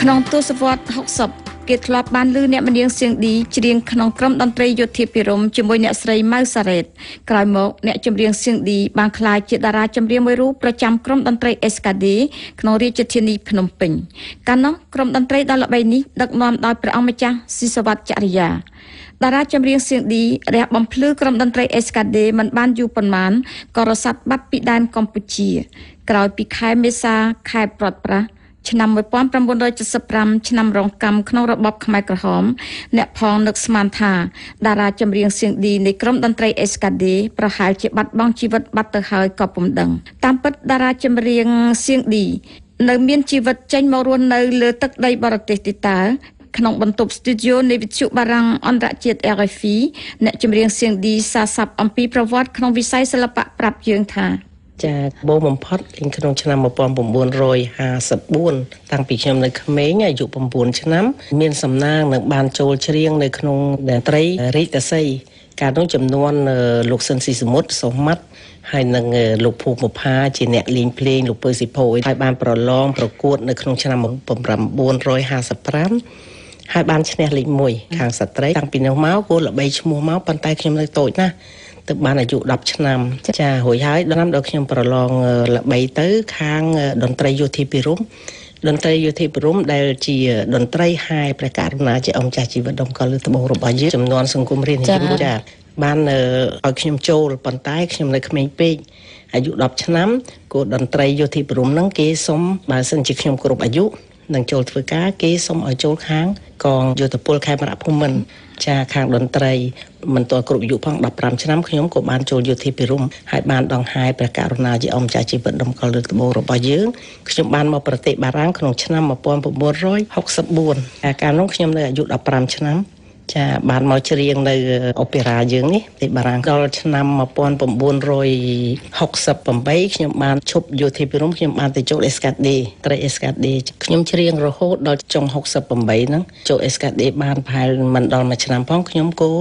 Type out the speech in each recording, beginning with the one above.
ក្នុងទសវត្សរ៍60គេធ្លាប់បានឮអ្នកម្នាងសៀងឌីច្រៀងក្នុងក្រុមតន្ត្រីយោធាភិរម្យជាមួយអ្នកស្រីម៉ៅសារ៉េតក្រោយមកអ្នកចម្រៀងសៀងឌីបានក្លាយជាតារាចម្រៀងមួយរូបប្រចាំក្រុមតន្ត្រី SKD ក្នុងរាជធានីភ្នំពេញកាលនោះក្រុមតន្ត្រីដ៏ល្បីនេះដឹកនាំដោយព្រះអង្គម្ចាស់ស៊ីសវត្តចរិយាតារាចម្រៀងសៀងឌីរះបំភ្លឺក្រុមតន្ត្រី SKD មិនបានយូរប៉ុន្មានក៏រសាត់បាត់ពីដែនកម្ពុជាក្រោយពីខែមេសាខែប្រត់ប្រាស់ឆ្នាំ1975ឆ្នាំរងកម្មក្នុងរបបខ្មែរក្រហមអ្នកផងនឹកស្មានថាតារាចម្រៀងសៀងឌីនៃក្រុមតន្ត្រី SKD ប្រហែលជាបាត់បង់ជីវិតបាត់ទៅហើយក៏ពុំដឹងតាមពិតតារាចម្រៀងសៀងឌីនៅមានជីវិតចេញមករស់នៅលើទឹកដីបរទេសទីតើក្នុងបន្ទប់ studio នៃវិទ្យុបារាំងអន្តរជាតិ RFI អ្នកចម្រៀងសៀងឌីសារស័ព្ទអំពីប្រវត្តិក្នុងវិស័យសិល្បៈប្រាប់យើងថាចាបូរបំផុតក្នុងឆ្នាំ1954តាំងពីខ្ញុំនៅក្មេងអាយុ9ឆ្នាំមានសំណាងនឹងបានចូលច្រៀងនៅក្នុងតន្ត្រីរាជសីកាលនោះចំនួនលោកស៊ិនស៊ីសមុទ្រសុម៉ាត់ហើយនឹងលោកភូមិផាជាអ្នកលេងភ្លេងលោកពើស៊ីផូយហើយបានប្រឡងប្រកួតនៅក្នុងឆ្នាំ1955ហើយបានឈ្នះលេខ1ខាងស្ត្រីតាំងពីនោះមកគោលល្បីឈ្មោះមកប៉ុន្តែខ្ញុំនៅតូចណាស់ទៅបានអាយុ10ឆ្នាំចារួចហើយដល់ខ្ញុំប្រឡងល្បីទៅខាងតន្ត្រីយោធាភិរម្យតន្ត្រីយោធាភិរម្យដែលជាតន្ត្រីហែព្រះករុណាជាអង្គចាស់ជីវិតដុំកលលើត្បូងរបស់យើងចំនួនសង្គមរាជនិយមចាបានឲ្យខ្ញុំចូលប៉ុន្តែខ្ញុំនៅក្មេងពេកអាយុ10ឆ្នាំគោលតន្ត្រីយោធាភិរម្យហ្នឹងគេសុំបើសិនជាខ្ញុំគ្រប់អាយុនឹងចូលធ្វើការគេសុំឲ្យចូលខាងកងយោធពលខេមរភូមិន្ទចាខាងតន្ត្រីមិនទាន់គ្រប់អាយុផង15ឆ្នាំខ្ញុំក៏បានចូលយោធាភិរម្យហើយបានដង្ហែព្រះករុណាជាអង្គម្ចាស់ជីវិតដុំកលលើត្បូងរបស់យើងខ្ញុំបានមកប្រទេសបារាំងក្នុងឆ្នាំ1964កាលនោះខ្ញុំនៅអាយុ15ឆ្នាំចាបានមកច្រៀងនៅអូប៉េរ៉ាយើងនេះទីបារាំងដល់ឆ្នាំ1968ខ្ញុំបានឈប់យោធាភិរម្យខ្ញុំបានទៅចូល SKD ត្រី SKD ខ្ញុំច្រៀងរហូតដល់ចុង68ហ្នឹងចូល SKD បានប្រហែលមិនដល់មួយឆ្នាំផងខ្ញុំក៏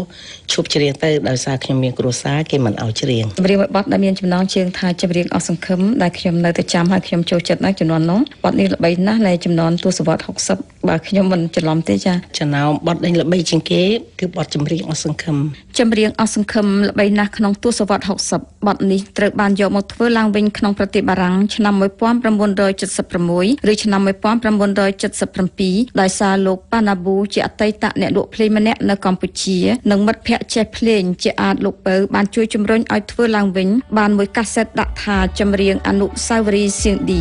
ឈប់ច្រៀងទៅដោយសារខ្ញុំមានគ្រួសារគេមិនឲ្យច្រៀងចម្រៀងមួយបទដែលមានចំណងជើងថាចម្រៀងអស់សង្ឃឹមដែលខ្ញុំនៅតែចាំហើយខ្ញុំចូលចិត្តណាស់ចំនួននោះបទនេះល្បីណាស់នៅចំនួនទសវត្សរ៍60បើខ្ញុំមិនច្រឡំទេចាចំណោមបទដែលល្បីជាងគេគឺបទចម្រៀងអស់សង្ឃឹមចម្រៀងអស់សង្ឃឹមល្បីណាស់ក្នុងទសវត្សរ៍60បទនេះត្រូវបានយកមកធ្វើឡើងវិញក្នុងប្រទេសបារាំងឆ្នាំ1976ឬឆ្នាំ1977ដោយសារលោកប៉ាណាប៊ូជាអតីតអ្នកលក់ភ្លេងម្នាក់នៅកម្ពុជានិងមិត្តភ័ក្តិចេះភ្លេងជាអាចលោកពៅបានជួយជំរុញឲ្យធ្វើឡើងវិញបានមួយកាសែតដាក់ថាចម្រៀងអនុស្សាវរីយ៍សៀងឌី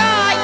កាយ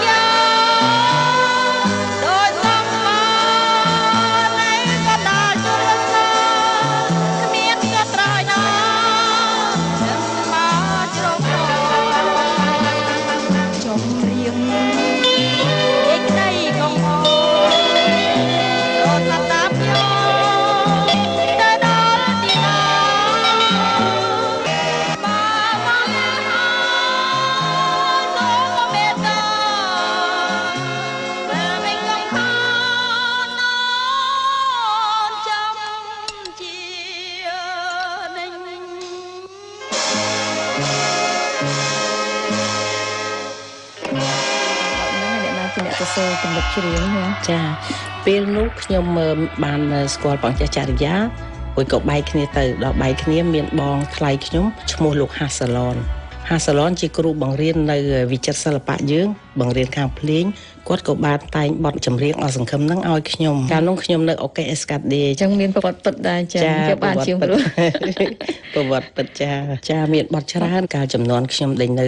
សរសេរទំនុកច្រៀងចាពេលនោះខ្ញុំបានស្គាល់បងចាស់ចរិយាហើយក៏បែកគ្នាទៅដល់បែកគ្នាមានបងថ្លៃខ្ញុំឈ្មោះលោកហាសាឡនជាគ្រូបង្រៀននៅវិចិត្រសិល្បៈយើងបង្រៀនខាងភ្លេងគាត់ក៏បានតែងបទចម្រៀងអសង្ឃឹមហ្នឹងឲ្យខ្ញុំកាលនោះខ្ញុំនៅអូកេអេសកាឌេអញ្ចឹងមានប្រវត្តិពិតដែរចាយកបានជាងព្រោះប្រវត្តិពិតចាមានបទច្រើនកាលចំនួនខ្ញុំដេញនៅ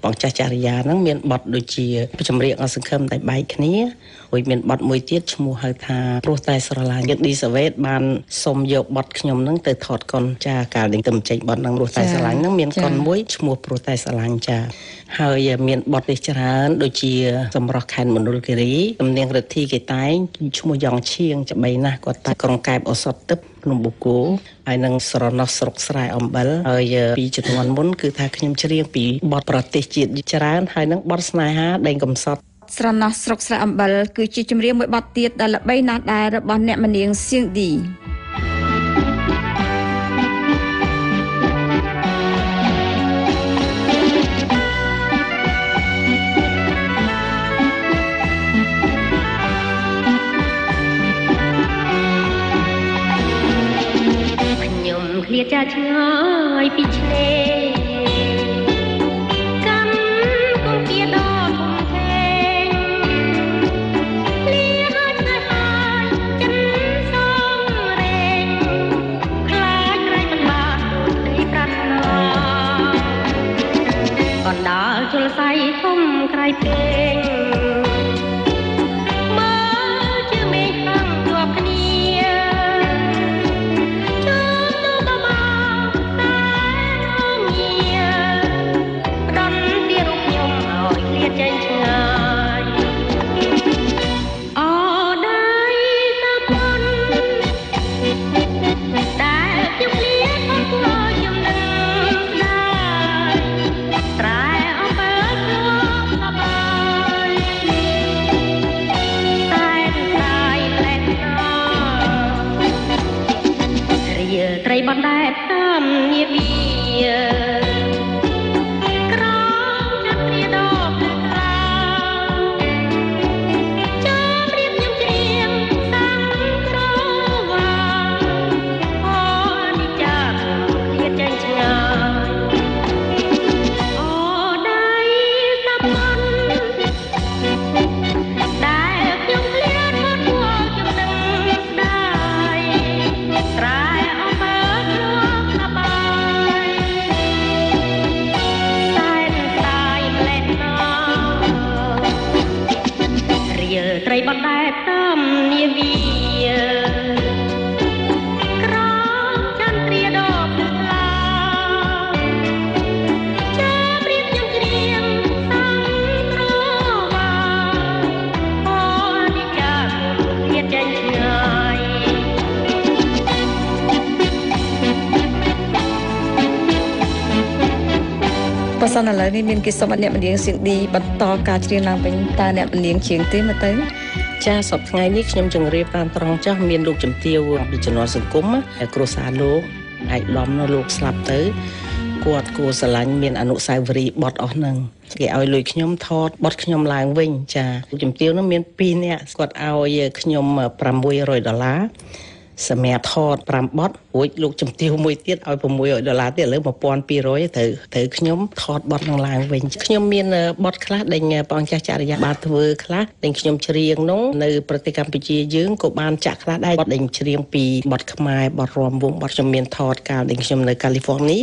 បងចាស់ចរិយាហ្នឹងមានបទដូចជាចម្រៀងអសង្ឃឹមតែបែកគ្នាហើយមានបទមួយទៀតឈ្មោះហៅថាព្រោះតែស្រឡាញ់ឌីសាវេតបានសុំយកបទខ្ញុំហ្នឹងទៅថតកុនចាកាលដេញទៅចេញបទហ្នឹងព្រោះតែស្រឡាញ់ហ្នឹងមានកុនមួយឈ្មោះព្រោះតែស្រឡាញ់ចាហើយមានបទនេះច្រើនដូចជាសម្រស់ខេត្តមណ្ឌលគិរីទំនៀងរិទ្ធីគេតែងឈ្មោះយ៉ងឈៀងច្បីណាស់គាត់តែក្រុងកែបឱសថទឹកភ្នំបូកគោហើយនឹងស្រណោះស្រុកស្រែអំបិលហើយពីជំនាន់មុនគឺថាខ្ញុំច្រៀងពីបទប្រទេសជាតិច្រើនហើយនឹងបទស្នេហាដេញកំសត់ស្រណោះស្រុកស្រែអំបិលគឺជាចម្រៀងមួយបទទៀតដែលល្បីណាស់ដែររបស់អ្នកម្នាងសៀងឌីឃ្លាចាឆ្ងាយពីឆ្នេរកម្មគំពីដ៏ធំធេងលីហើយស្នេហាចិនសំរែងខ្លាចក្រែងមិនបានដូចទីប្រាថ្នាកណ្ដាលជលស័យធំក្រៃពេងត្រីបណ្ដែតតាមនាវាក្រោមចន្ទ្រាដ៏ភ្លឺថ្លាចាំរៀបខ្ញុំច្រៀងសាំក្រវ៉ាអូនិចាឃ្លាតចេញឆ្ងាយអូដៃសាប់មិនដែលខ្ញុំឃ្លាតមកគួរចំណឹងស្ដាយស្រែត្រីបណ្ដែតតាមនាវាក្រោមចន្ទ្រាដ៏ភ្លឺថ្លាចាំរៀបខ្ញុំច្រៀងសាំក្រវ៉ាអូនិចាឃ្លាតចេញឆ្ងាយបើសិនឥឡូវនេះមានគេសុំឲ្យអ្នកម្នាងសៀងឌីបន្តការច្រៀងឡើងវិញតើអ្នកម្នាងច្រៀងទេមើលទៅចាសប្តាហ៍ថ្ងៃនេះខ្ញុំជម្រាបតាមត្រង់ចាស់មានលោកជំទាវពីជំនាន់សង្គមគ្រួសារលោកឯកឧត្តមនោះលោកស្លាប់ទៅគាត់គួរស្រឡាញ់មានអនុស្សាវរីយ៍បទអស់ហ្នឹងគេឲ្យលុយខ្ញុំថតបទខ្ញុំឡើងវិញចាលោកជំទាវនោះមាន2នាក់គាត់ឲ្យខ្ញុំ$600សម្រាប់ថត5បទរួចលោកជំទាវមួយទៀតឲ្យ$600ទៀតឥឡូវ$1200ត្រូវខ្ញុំថតបទនឹងឡើងវិញខ្ញុំមានបទខ្លះដែលបងចាស់ចរិយាបានធ្វើខ្លះដែលខ្ញុំច្រៀងនោះនៅប្រទេសកម្ពុជាយើងក៏បានចាក់ខ្លះដែរបទដែលច្រៀងពីបទខ្មែរបទរាំវង់បទខ្ញុំមានថតកាលដែលខ្ញុំនៅកាលីហ្វ័រញ៉ា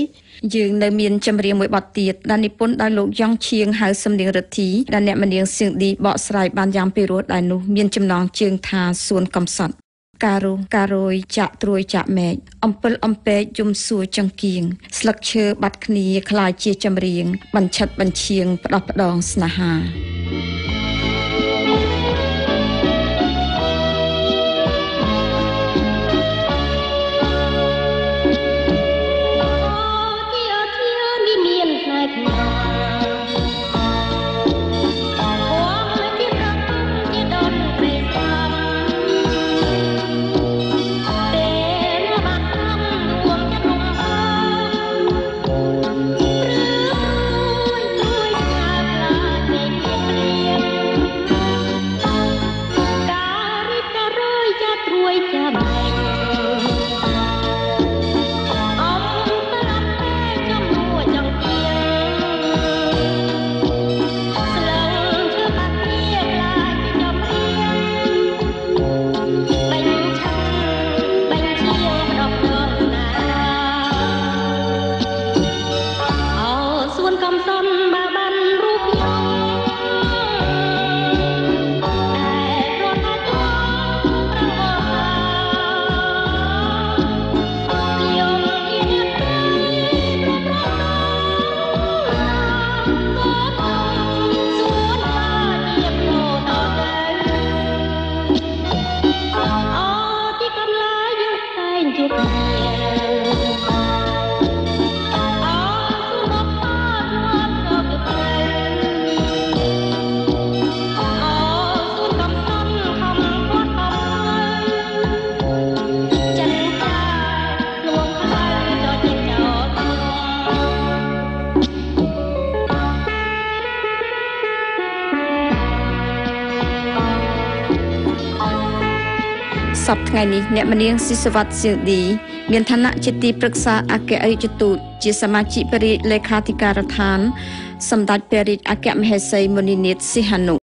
យើងនៅមានចម្រៀងមួយបទទៀតដែលនិពន្ធដោយលោកយ៉ងឈៀងហៅសំនៀងរិទ្ធីដែលអ្នកម្នាងសៀងឌីបកស្រាយបានយ៉ាងពិរោះដែលនោះមានចំណងជើងថាសួនកំសត់ការរយចាក់ត្រួយចាក់មែកអំពិលអំពែកយំសួរចង្គៀងស្លឹកឈើបាត់គ្នាคล้ายជាចម្រៀងបញ្ឆិតបញ្ឈៀងផ្ដោះផ្ដងស្នេហាក កំសត់បើបានរូបខ្ញុំតែព្រោះតែខ្ញុំខ្ញុំជាអ្នកព្រៃប្រប្រោសួនជាប្រតទៅទីកំឡាយយើងតែងជួបគ្នាសប្តាហ៍ថ្ងៃនេះអ្នកមនាងស៊ីសវ័តសៀងឌីមានឋានៈជាទីប្រឹក្សាអគ្គរដ្ឋទូតជាសមាជិកព្រះរាជលេខាធិការដ្ឋានសម្ដេចព្រះរាជអគ្គមហេសីមុនីនាថសីហនុ